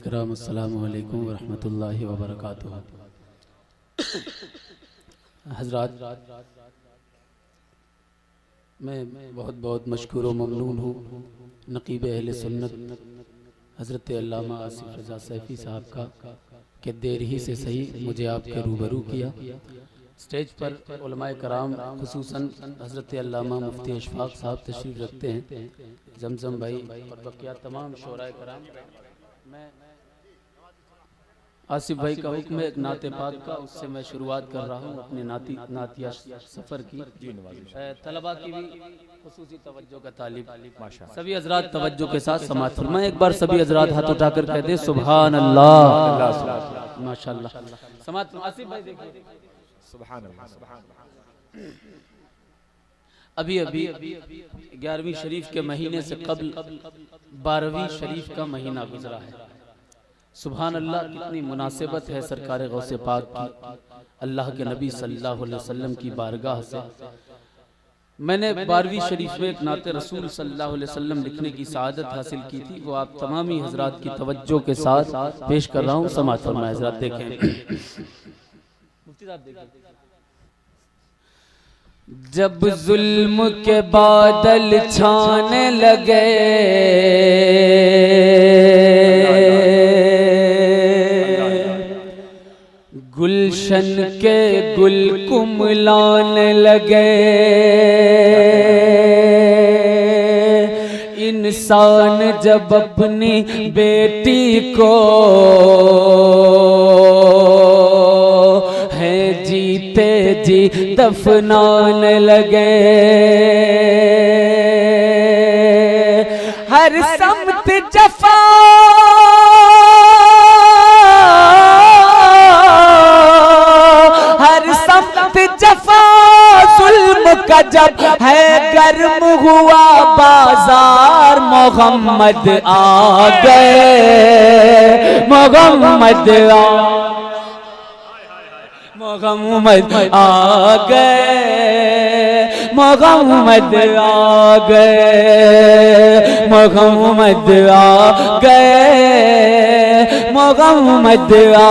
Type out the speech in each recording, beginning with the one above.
इकराम अस्सलामु अलैकुम वरहमतुल्लाहि वबरकातुहू। हज़रात, मैं बहुत बहुत मशकूर व ममनून हूँ नक़ीब अहले सुन्नत हज़रत अल्लामा आसिफ रज़ा सैफ़ी साहब का कि देर ही से सही मुझे आपके रूबरू किया। स्टेज पर उलमाए कराम खुसूसन हज़रत अल्लामा मुफ्ती अशफाक साहब तशरीफ़ रखते हैं, जमजम भाई और बकिया तमाम शोराए कराम। मैं आसिफ भाई का हुक्म है एक नाते पाक का, उससे मैं शुरुआत कर रहा हूँ अपने नातिया सफ़र की। तलबा की भी खुसूसी तवज्जो का तालिब, सभी हजरात तवज्जो के साथ समाअत फरमाएं। एक बार सभी हजरात हाथ उठाकर कह दे सुभान अल्लाह, माशाअल्लाह। समाअत आसिफ भाई देखिए, सुभान अल्लाह, सुभान अल्लाह। अभी 11वीं शरीफ के महीने से कबल 12वीं शरीफ का महीना गुजरा है। सुभान अल्लाह, कितनी मुनासिबत है सरकार गौसे पाक की, अल्लाह के नबी सल्लल्लाहु अलैहि वसल्लम की बारगाह से। मैंने 12वीं शरीफ में एक नाते रसूल सल्लल्लाहु अलैहि वसल्लम लिखने की सआदत हासिल की थी, वो आप तमामी हजरात की तवज्जो के साथ पेश कर रहा हूँ। समाअत फरमाएं हजरात, देखें मुफ्ती साहब देखें। जब जुल्म के बादल छाने लगे, गुलशन के गुल कुमलाने लगे, इंसान जब अपनी बेटी को है जीते जी दफनाने लगे, हर समत जफा जफा जुल्म का जब है गर्म हुआ बाजार, मोहम्मद आ गए, मोहम्मद आ गए, मोहम्मद आ गए, मोहम्मद आ गए, मोहम्मद आ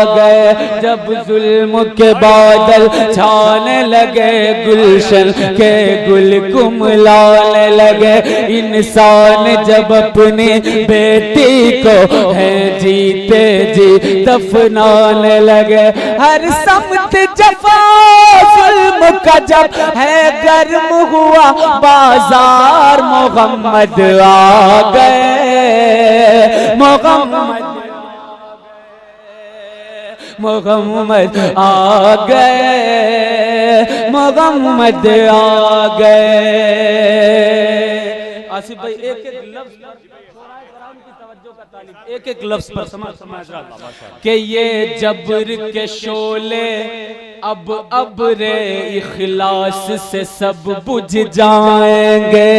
गए। जब जुल्म के बादल छाने लगे, गुलशन के गुल कुमलाने लगे, इंसान जब अपनी बेटी को है जीते जी दफनाने लगे, हर समत जफा जुल्म का जब है गर्म हुआ बाजार, मोहम्मद आ गए, मोहम्मद आ गए, मोहम्मद आ गए। आसिफ भाई एक एक लफ्ज एक एक लफ्ज पर समझ कि ये जबर के शोले अब रे इखलास से सब बुझ जाएंगे,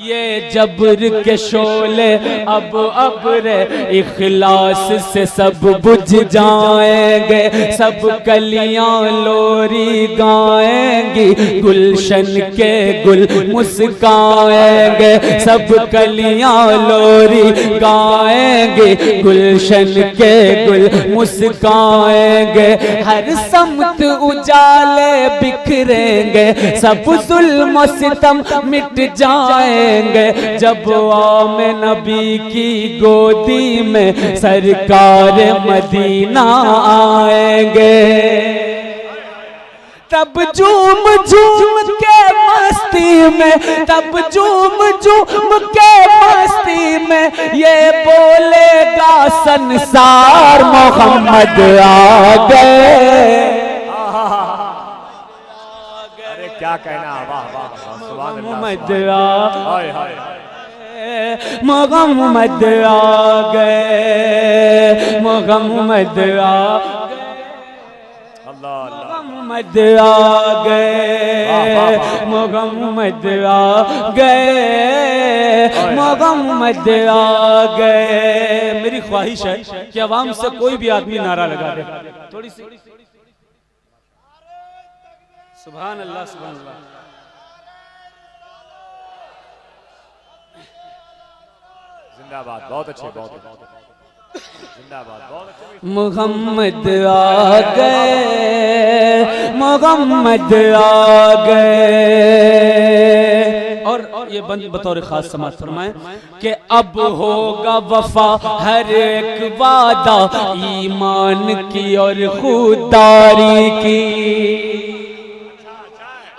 ये जबर के शोले अब रे इखलास से सब बुझ जाएंगे, सब कलियां लोरी गाएंगी, गुलशन के गुल मुस्काएंगे, सब कलियां लोरी गाएंगे, गुलशन के गुल मुस्काएंगे, हर समत उजाले बिखरेंगे, सब जुल्म सितम मिट जाएंगे, जब आम नबी की गोदी में सरकार मदीना आएंगे, तब झूम झूम के मस्ती में, तब झूम झूम के मस्ती में ये बोलेगा संसार, मोहम्मद आ गए। अरे क्या कहना, वाह वाह, मोहम्मद मोहम्मद आ गए, मोहम्मद आ मोहम्मद आ गए, मोहम्मद आ गए, मोहम्मद आ गए। मेरी ख्वाहिश है कि अवाम से कोई भी आदमी नारा लगा दे, थोड़ी सी सुभान अल्लाह, सुभान अल्लाह। जिंदाबाद, बहुत अच्छे, बहुत अच्छे, जिंदाबाद, बहुत अच्छे। मोहम्मद आ गए, मोहम्मद आ गए। और ये बंद बतौर खास समाज फरमाएं कि अब होगा वफा हर एक वादा, ईमान की और खुदारी की।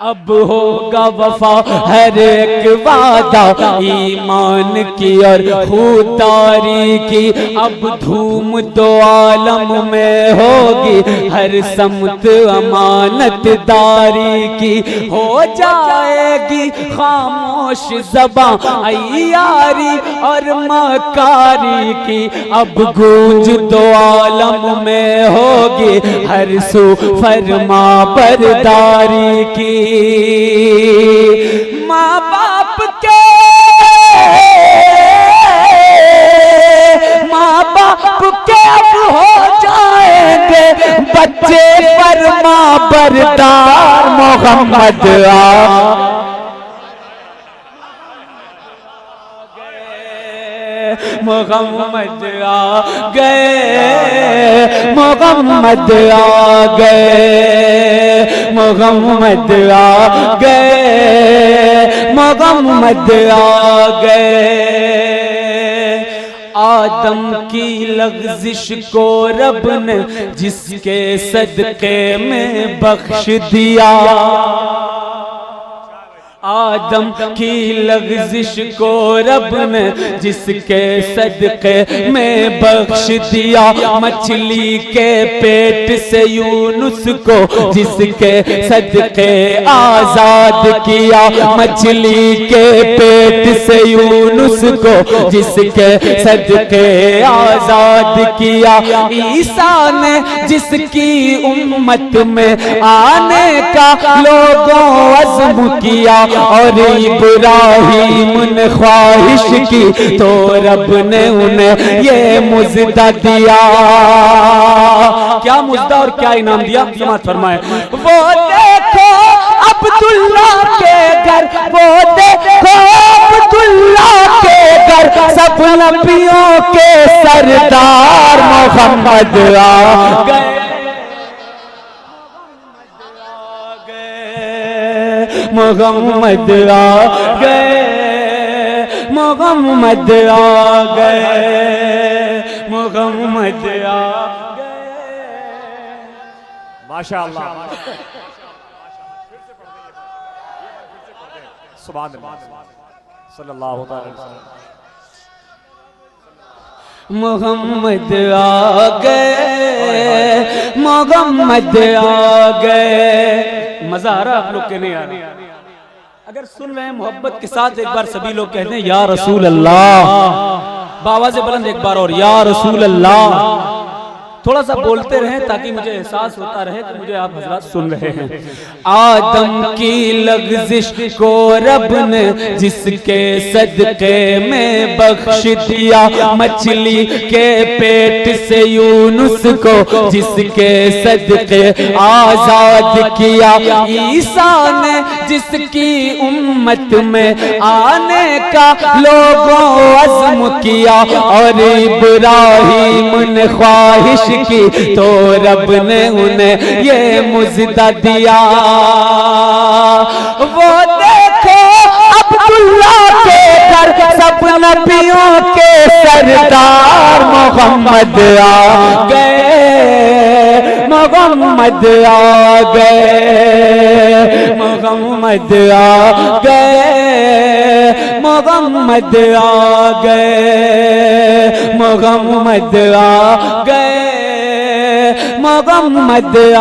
अब होगा वफा हर एक वादा, ईमान की और खुदारी की। अब धूम दो आलम में होगी, हर समत अमानतदारी की। हो जाएगी खामोश ज़बां अय्यारी और मकारी की। अब गूंज दो आलम में होगी, हर सू फरमा बरदारी की। माँ बाप के अब हो जाएंगे बच्चे फरमा बरदार। मोहम्मद आ मोहम्मद आ गए, मोहम्मद आ गए, मोहम्मद आ गए, मोहम्मद आ गए। आदम की लग़ज़िश को रब ने जिसके सदक़े में बख्श दिया, आदम की लग़ज़िश को रब ने जिसके सदक़े में बख्श दिया। मछली के पेट से यूनुस को जिसके सदक़े आज़ाद किया, मछली के पेट से यूनुस को जिसके सदक़े आज़ाद किया। ईसा ने जिसकी उम्मत में आने का लोगों अज़्म किया, और इब्राहीम ने ख्वाहिश की तो रब ने उन्हें ये मुज़्ज़ा दिया। क्या मुज़्ज़ा और क्या इनाम दिया, समाअत फरमाए। वो देखो अब्दुल्ला के घर, वो देखो अब्दुल्ला के घर, सब नबियों के सरदार मोहम्मद आ गए, मोहम्मद आ गए, मोहम्मद आ गए, मोहम्मद आ गए। माशाअल्लाह, सुभान अल्लाह, सल्लल्लाहु अलैहि वसल्लम। मोहम्मद आ गए, मोहम्मद आ गए। मजा आ रहा आप लोग के नहीं आ रहा? अगर सुन रहे हैं मोहब्बत के साथ एक बार सभी लोग कहते हैं या रसूल अल्लाह, बावाज़े बुलंद एक बार और या रसूल अल्लाह। थोड़ा सा बोलते रहें ताकि मुझे एहसास होता रहे कि मुझे आप हज़रात सुन रहे हैं। आदम की लग़ज़िश को रब ने जिसके सदक़े में बख्श दिया, मछली के पेट से यूनुस को जिसके सदक़े आज़ाद किया। ईसा ने जिसकी उम्मत में आने का लोगों अज़्म किया, और इब्राहीम ने ख्वाहिश की तो रब ने उन्हें ये मुज़्ज़ा दिया। वो देखो अब्दुल्ला के घर, सब नबियों के सरदार मोहम्मद आ गए, मोहम्मद आ गए, मोहम्मद आ गए, मोहम्मद आ गए, मोहम्मद आ गए, मोहम्मद आ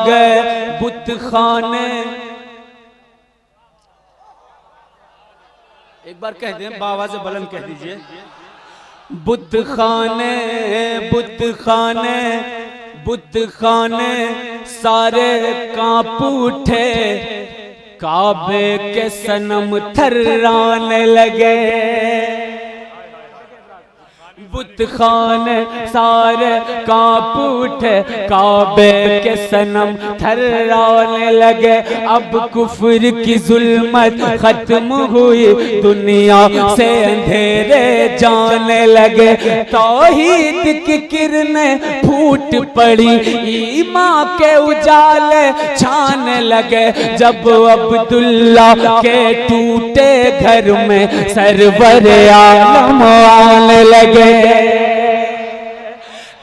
गए। बुत खाने एक बार कह दें, बावाज़े बुलंद कह दीजिए। बुत खाने, बुत खाने, बुत खाने सारे कांप उठे, काबे के सनम थर्राने लगे। बुत खाने सारे कांप उठे, काबे के सनम थर्राने लगे। अब कुफ्र की जुल्मत खत्म हुई, दुनिया से अंधेरे जाने लगे। तौहीद की किरणें फूट पड़ी, ईमान के उजाले छाने लगे। जब अब्दुल्ला के टूटे घर में सरवर आलम आने लगे।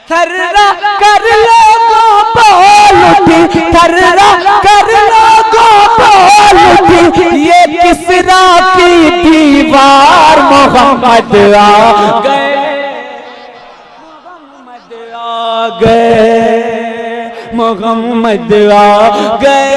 थर्रा कर लोगों बोल उठी, थर्रा कर लोगों बोल उठी, ये किसरा की दीवार मोहम्मद आ गए, मोहम्मद आ गए, मोहम्मद आ गए,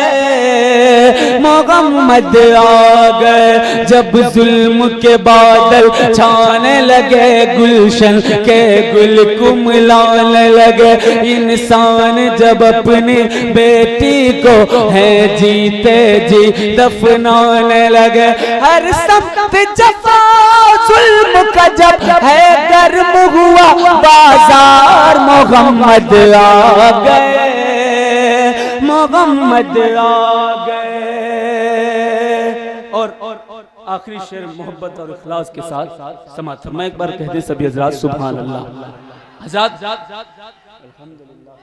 मोहम्मद आ गए। जब जुल्म के बादल छाने लगे, गुलशन के गुल कुमलाने लगे। इंसान जब अपनी बेटी को है जीते जी दफनाने लगे। हर सख्त जफा जुल्म का जब है गर्म हुआ बाजार, मोहम्मद आ गए, मोहम्मद आ गए। और आखिरी शेर मोहब्बत और इखलास के साथ समाप्त। मैं एक बार कह दे सभी हजरात सुभान अल्लाह। हजरात अल्हम्दुलिल्लाह।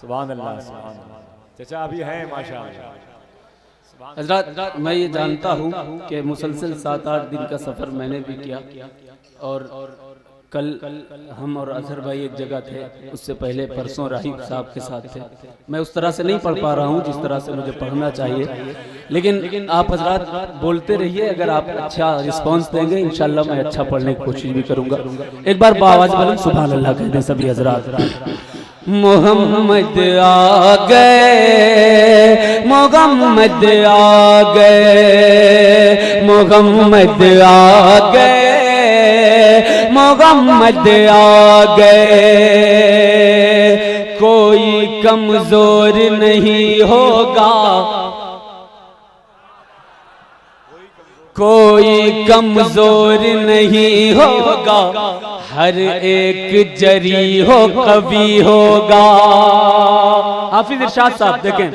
सुभान अल्लाह, सुभान अल्लाह। चाचा अभी हैं माशाअल्लाह। हजरात मैं ये जानता हूँ कि मुसलसल 7-8 दिन का सफ़र मैंने भी किया, और कल हम और अजहर भाई एक जगह थे, उससे पहले परसों राहिब साहब के साथ थे। मैं उस तरह से नहीं पढ़ पा रहा हूँ जिस तरह से मुझे पढ़ना चाहिए, लेकिन आप हजरात बोलते रहिए। अगर आप अच्छा रिस्पांस देंगे इंशाल्लाह मैं अच्छा पढ़ने की कोशिश भी करूँगा। एक बार बावाज बोलें सुभान अल्लाह कह दें सभी हजरात। मोहम्मद आ गए, मोहम्मद आ गए, मोहम्मद आ गए, मोहम्मद आ गए। कोई कमजोर नहीं होगा, कोई कमजोर नहीं होगा, हर एक जरी हो कवि होगा। हाफिज इरशाद साहब देखें,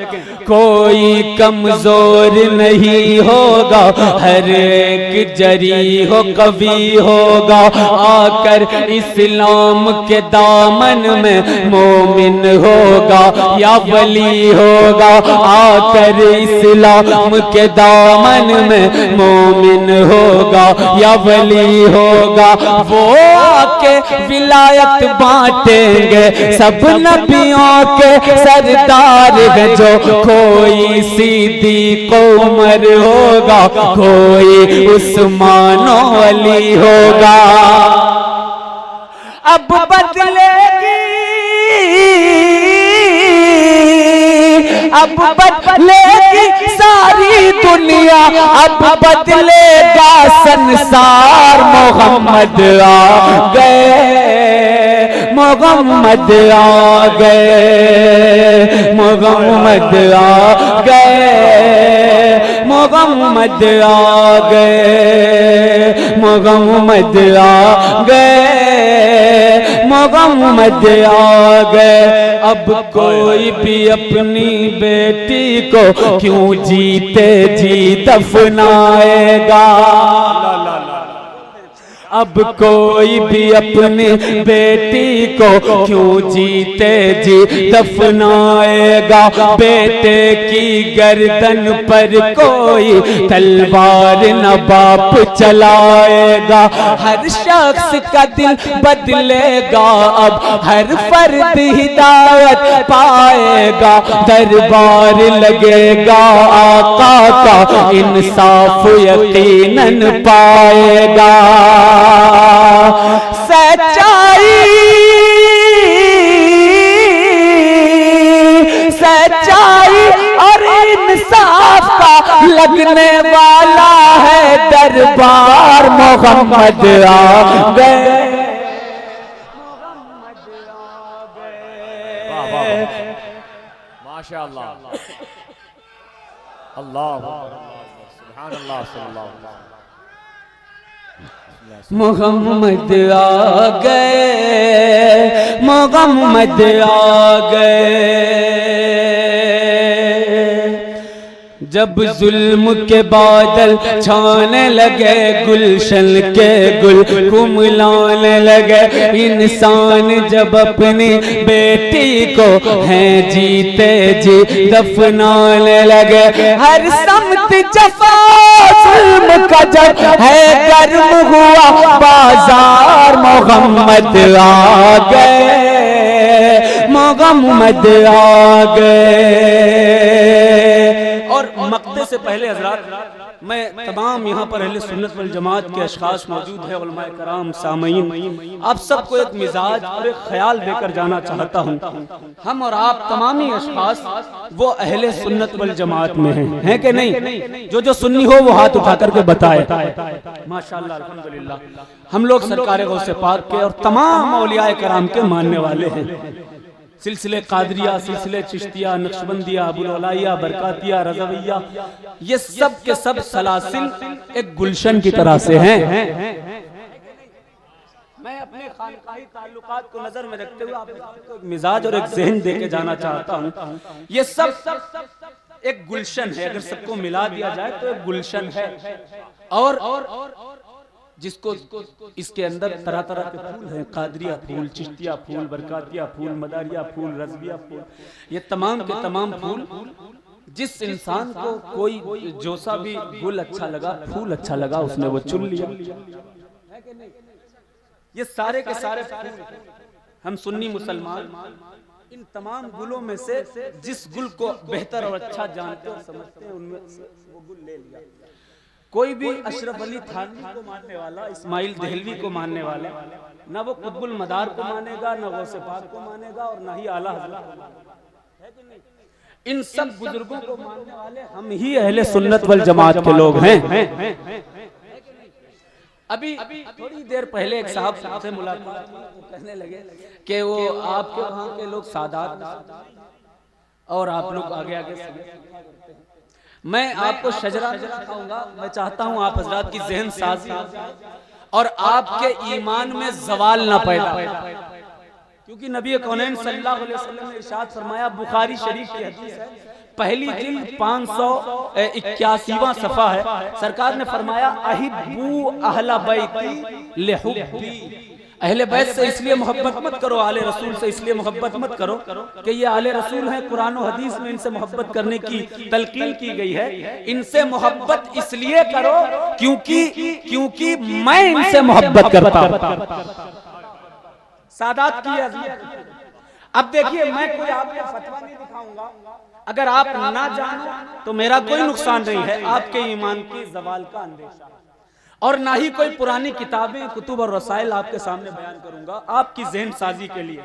कोई कमजोर नहीं होगा, हर एक जरी हो कवि होगा। आकर इस्लाम के दामन में मोमिन होगा या वली होगा, आकर इस्लाम के दामन में मोमिन होगा या वली होगा। वो आके विलायत बांटेंगे, सब नबियों के सरदार है जो। कोई सिद्दीक़ उमर होगा, कोई उस्मान अली होगा। अब बदलेगी, अब बदलेगी सारी दुनिया, अब बदलेगा संसार। मोहम्मद आ गए, मोहम्मद आ गए, मोहम्मद आ गए, मोहम्मद आ गए, मोहम्मद आ गए, मोहम्मद आ गए। अब कोई भी अपनी बेटी को क्यों जीते जी दफनाएगा, अब कोई भी अपनी बेटी को क्यों जीते जी दफनाएगा। बेटे की गर्दन पर कोई तलवार न बाप चलाएगा। हर शख्स का दिल बदलेगा, अब हर फर्द हिदायत पाएगा। दरबार लगेगा आका का, इंसाफ यकीनन पाएगा। सच्चाई, सच्चाई और इंसाफ का लगने वाला है दरबार। मोहम्मद आ गए, माशाअल्लाह, अल्लाह सुभान अल्लाह सल्लल्लाहु अलैहि वसल्लम। मोहम्मद आ गए, मोहम्मद आ गए, जब जुल्म के बादल छाने लगे, गुलशन के गुल कुमलाने लगे, इंसान जब अपनी बेटी को है जीते जी दफनाने लगे, हर समत जफा जुल्म का जब है गर्म हुआ बाजार, मोहम्मद आ गए, मोहम्मद आ गए। और मक्ते से पहले हजरात, मैं तमाम यहाँ पर अहले सुन्नत वल जमात के अशखास मौजूद है, उलमाए कराम, सामईन, आप सबको एक मिजाज और एक ख्याल देकर जाना चाहता हूँ। हम और आप तमाम ही अशखास वो अहले सुन्नत वल जमात में हैं कि नहीं? जो सुन्नी हो वो हाथ उठा करके बताए। माशाअल्लाह, अल्हम्दुलिल्लाह, हम लोग सरकार गौसे पाक के और तमाम औलियाए कराम के मानने वाले हैं। सिलसिले कादरिया, सिलसिले चिश्तिया, नक्शबंदिया, अबुलौलाइया, बरकातिया, रज़विया, ये सब के सब सलासिल एक गुलशन की तरह से हैं। मैं अपने खानकाही ताल्लुकात को नजर में रखते हुए आपको एक मिजाज और एक ज़हन देके जाना चाहता हूँ। ये सब एक गुलशन है, अगर सबको मिला दिया जाए तो एक गुलशन है। और जिसको इसके अंदर तरह तरह के फूल हैं, कादरिया फूल, चिश्तिया फूल, बरकातिया फूल, मदारिया फूल, रज़विया फूल, ये तमाम के तमाम फूल, जिस इंसान को कोई जो सा भी गुल अच्छा लगा, फूल अच्छा लगा, उसने वो चुन लिया। ये सारे के सारे फूल, हम सुन्नी मुसलमान इन तमाम गुलों में से जिस गुल को बेहतर और अच्छा जानते और समझते हैं, उनमें से वो गुल ले लिया। कोई भी अशरफ अली थानवी को मानने वाला, इस्माइल देहलवी को मानने वाला, ना वो कुतुबुल मदार को मानेगा, ना गौसे पाक को मानेगा, और ना ही आला हज़रत को मानेगा। इन सब बुजुर्गों को मानने वाले हम ही अहले सुन्नत वल जमात के लोग हैं। अभी थोड़ी देर पहले एक साहब से मुलाकात हुई, वो कहने लगे कि वो आपके वहाँ के लोग सादात और आप लोग आगे आगे करते हैं। मैं आपको शजरा दिखाऊंगा। मैं चाहता हूं आप हजरात की ज़हन साजी और आपके ईमान में जवाल ना पैदा, क्योंकि नबी कौनैन सल्लल्लाहु अलैहि वसल्लम ने इरशाद फरमाया, बुखारी शरीफ की हदीस है, पहली जिल्द 581वां सफ़ा है, सरकार ने फरमाया, अहिब्बू अहला बैती लिहुब्बी, अहले बैत से इसलिए मोहब्बत मत करो, आले रसूल से इसलिए मोहब्बत मत करो कि ये आले रसूल हैं, कुरान और हदीस में इनसे मोहब्बत करने की तलकीन की गई है। इनसे मोहब्बत इसलिए करो क्योंकि मैं इनसे मोहब्बत करता हूं। सादात की अज़मत। अब देखिए, मैं कोई आपको फतवा नहीं दिखाऊंगा, अगर आप ना जानो तो मेरा कोई नुकसान नहीं है, आपके ईमान की ज़वाल का अंदेशा, और ना ही कोई पुरानी किताबें, कुतुब और रसाइल आपके सामने बयान करूंगा आपकी ज़हन साजी के लिए।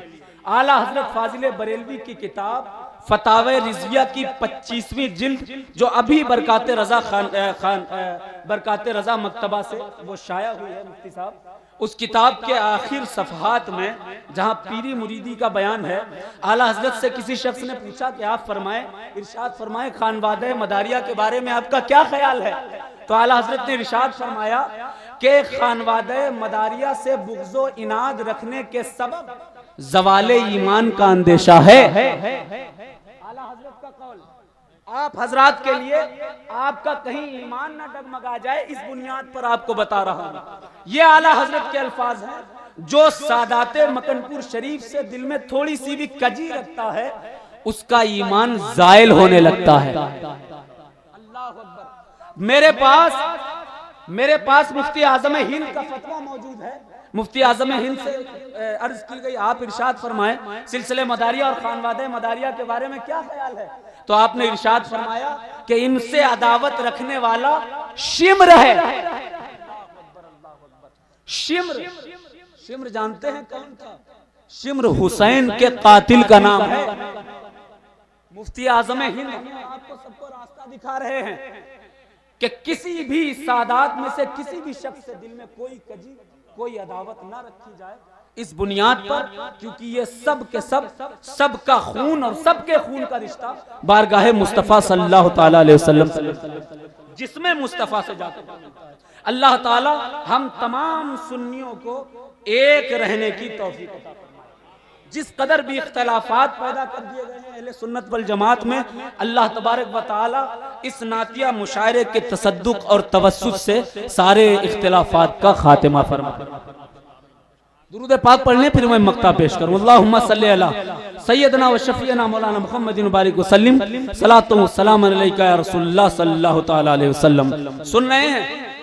आला हजरत फाजिल बरेलवी की किताब फतावे रिज़विया की 25वीं जिल्द, जो अभी बरकाते रज़ा मकतबा से वो शाया हुई है मुफ्ती साहब, उस किताब के आखिर सफ़हात में जहां पीरी मुरीदी का बयान है, आला हजरत से किसी शख्स ने पूछा कि आप फरमाएं, इरशाद फरमाएं, खानवादे मदारिया के बारे में आपका क्या ख्याल है? तो आला हजरत ने इरशाद फरमाया कि खानवादे मदारिया से बुग़्ज़ो इनाद रखने के सबब ज़वाले ईमान का अंदेशा है। आला हजरत का कौल आप हजरात के लिए, आपका कहीं ईमान न डगमगा जाए, इस बुनियाद पर आपको बता रहा हूं। ये आला हजरत के अल्फाज हैं, जो सादाते मकनपुर शरीफ से दिल में थोड़ी सी भी कजी रखता है, उसका ईमान ज़ाइल होने लगता है। अल्लाह अकबर। मेरे पास मुफ्ती आज़म हिंद का फतवा मौजूद है। मुफ्ती आज़म हिंद से अर्ज की गई, आप इरशाद फरमाएं, सिलसिले मदारिया और खानवादे मदारिया के बारे में क्या ख्याल है? तो आपने इरशाद फरमाया कि इनसे अदावत रखने वाला शिम्र है। शिम्र जानते हैं कौन था? शिम्र हुसैन के कातिल का नाम है। मुफ्ती आज़म हिंद आपको सबको रास्ता दिखा रहे हैं कि किसी भी सादात में से किसी भी शख्स से दिल में कोई कजी, कोई अदावत ना रखी जाए, इस बुनियाद पर, क्योंकि ये सब के सब सबका खून और सबके खून का रिश्ता बारगाहे मुस्तफ़ा सल्लल्लाहु ताला अलैहि वसल्लम, जिसमें मुस्तफ़ा से जाकर अल्लाह ताला हम तमाम सुन्नियों को एक रहने की तौफीक अता फरमाए। जिस कदर भी इख्तलाफात पैदा कर दिए गए हैं अहले सुन्नत वल जमात में, अल्लाह तबारक व तआला इस नातिया मुशायरे के तसद्दुक और तवस्सुत से सारे इख्तलाफात का खातिमा फरमाए। दुरूद पाक पढ़ने फिर मैं मक्ता पेश करूं। अल्लाहुम्मा सल्ली अला सय्यदना व शफीना मौलाना मुहम्मदिन बारिक वसल्लिम सलातो व सलाम अलैका या रसूलुल्लाह सल्लल्लाहु तआला अलैहि वसल्लम। सुन रहे हैं